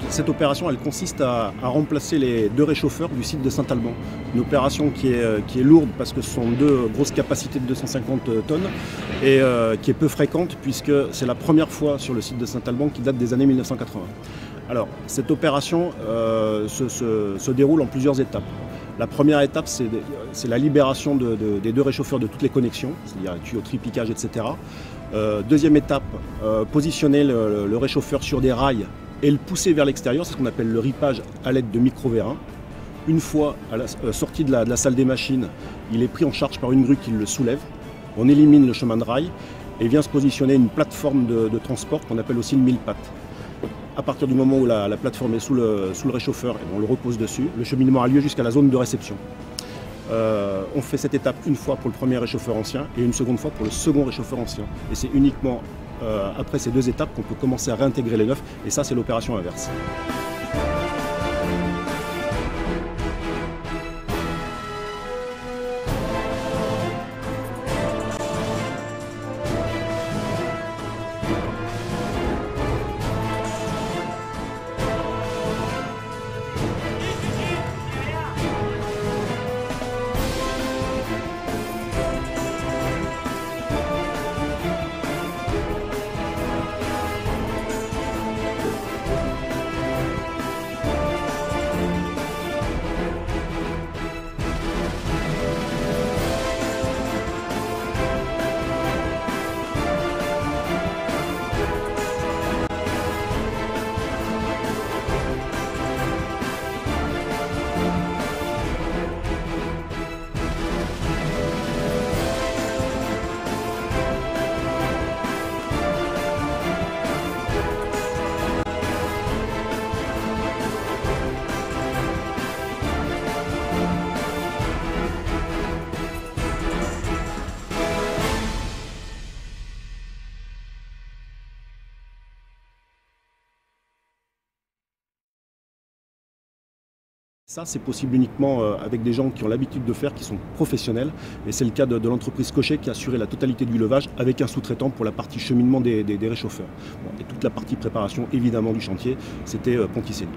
Cette opération, elle consiste à remplacer les 2 réchauffeurs du site de Saint-Alban. Une opération qui est lourde parce que ce sont 2 grosses capacités de 250 tonnes et qui est peu fréquente puisque c'est la première fois sur le site de Saint-Alban qui date des années 1980. Alors, cette opération se déroule en plusieurs étapes. La première étape, c'est la libération des 2 réchauffeurs de toutes les connexions, c'est-à-dire tuyauterie, piquage, etc. Deuxième étape, positionner le réchauffeur sur des rails et le pousser vers l'extérieur, c'est ce qu'on appelle le ripage à l'aide de micro-vérins. Une fois à la sortie de la salle des machines, il est pris en charge par une grue qui le soulève. On élimine le chemin de rail et vient se positionner une plateforme de transport qu'on appelle aussi le mille-pattes. À partir du moment où la plateforme est sous le réchauffeur, et on le repose dessus, le cheminement a lieu jusqu'à la zone de réception. On fait cette étape une fois pour le premier réchauffeur ancien et une seconde fois pour le second réchauffeur ancien. Et c'est uniquement après ces 2 étapes qu'on peut commencer à réintégrer les neufs, et ça c'est l'opération inverse. Ça, c'est possible uniquement avec des gens qui ont l'habitude de faire, qui sont professionnels. Et c'est le cas de l'entreprise Cochet qui a assuré la totalité du levage avec un sous-traitant pour la partie cheminement des réchauffeurs. Bon, et toute la partie préparation, évidemment, du chantier, c'était Ponticelli.